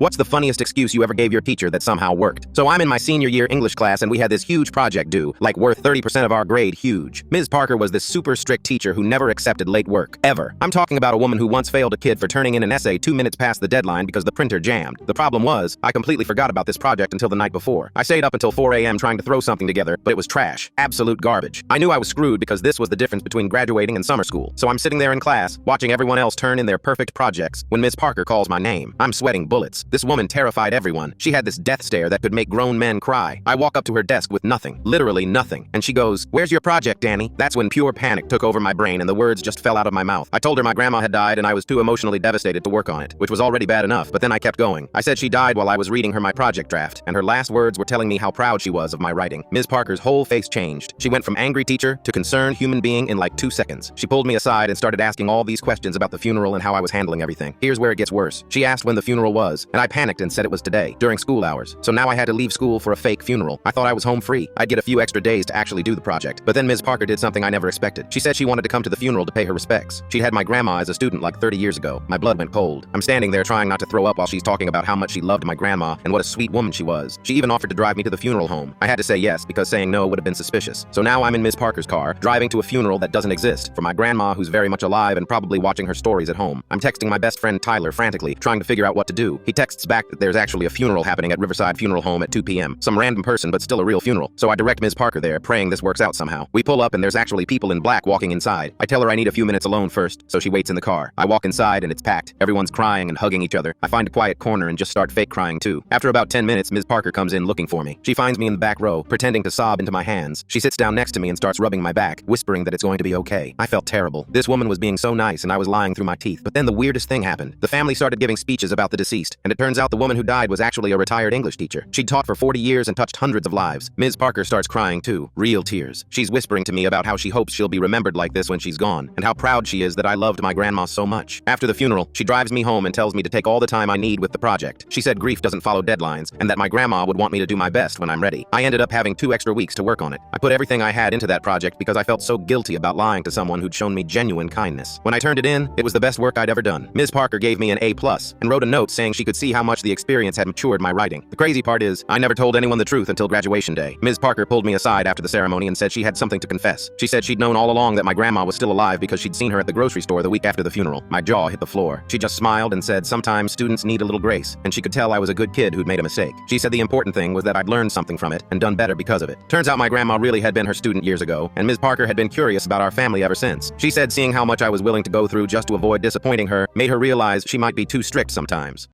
What's the funniest excuse you ever gave your teacher that somehow worked? So I'm in my senior year English class and we had this huge project due, like worth 30% of our grade huge. Ms. Parker was this super strict teacher who never accepted late work, ever. I'm talking about a woman who once failed a kid for turning in an essay 2 minutes past the deadline because the printer jammed. The problem was, I completely forgot about this project until the night before. I stayed up until 4 a.m. trying to throw something together, but it was trash. Absolute garbage. I knew I was screwed because this was the difference between graduating and summer school. So I'm sitting there in class, watching everyone else turn in their perfect projects, when Ms. Parker calls my name. I'm sweating bullets. This woman terrified everyone. She had this death stare that could make grown men cry. I walk up to her desk with nothing, literally nothing, and she goes, "Where's your project, Danny?" That's when pure panic took over my brain and the words just fell out of my mouth. I told her my grandma had died and I was too emotionally devastated to work on it, which was already bad enough, but then I kept going. I said she died while I was reading her my project draft, and her last words were telling me how proud she was of my writing. Ms. Parker's whole face changed. She went from angry teacher to concerned human being in like 2 seconds. She pulled me aside and started asking all these questions about the funeral and how I was handling everything. Here's where it gets worse. She asked when the funeral was, and I panicked and said it was today, during school hours. So now I had to leave school for a fake funeral. I thought I was home free. I'd get a few extra days to actually do the project. But then Ms. Parker did something I never expected. She said she wanted to come to the funeral to pay her respects. She'd had my grandma as a student like 30 years ago. My blood went cold. I'm standing there trying not to throw up while she's talking about how much she loved my grandma and what a sweet woman she was. She even offered to drive me to the funeral home. I had to say yes because saying no would have been suspicious. So now I'm in Ms. Parker's car, driving to a funeral that doesn't exist, for my grandma who's very much alive and probably watching her stories at home. I'm texting my best friend Tyler frantically, trying to figure out what to do. He texts back that there's actually a funeral happening at Riverside Funeral Home at 2 p.m. Some random person, but still a real funeral. So I direct Ms. Parker there, praying this works out somehow. We pull up and there's actually people in black walking inside. I tell her I need a few minutes alone first, so she waits in the car. I walk inside and it's packed. Everyone's crying and hugging each other. I find a quiet corner and just start fake crying too. After about 10 minutes, Ms. Parker comes in looking for me. She finds me in the back row, pretending to sob into my hands. She sits down next to me and starts rubbing my back, whispering that it's going to be okay. I felt terrible. This woman was being so nice and I was lying through my teeth. But then the weirdest thing happened. The family started giving speeches about the deceased, and it turns out the woman who died was actually a retired English teacher. She'd taught for 40 years and touched hundreds of lives. Ms. Parker starts crying too. Real tears. She's whispering to me about how she hopes she'll be remembered like this when she's gone, and how proud she is that I loved my grandma so much. After the funeral, she drives me home and tells me to take all the time I need with the project. She said grief doesn't follow deadlines, and that my grandma would want me to do my best when I'm ready. I ended up having 2 extra weeks to work on it. I put everything I had into that project because I felt so guilty about lying to someone who'd shown me genuine kindness. When I turned it in, it was the best work I'd ever done. Ms. Parker gave me an A+, and wrote a note saying she could see how much the experience had matured my writing. The crazy part is, I never told anyone the truth until graduation day. Ms. Parker pulled me aside after the ceremony and said she had something to confess. She said she'd known all along that my grandma was still alive because she'd seen her at the grocery store the week after the funeral. My jaw hit the floor. She just smiled and said sometimes students need a little grace, and she could tell I was a good kid who'd made a mistake. She said the important thing was that I'd learned something from it and done better because of it. Turns out my grandma really had been her student years ago, and Ms. Parker had been curious about our family ever since. She said seeing how much I was willing to go through just to avoid disappointing her made her realize she might be too strict sometimes.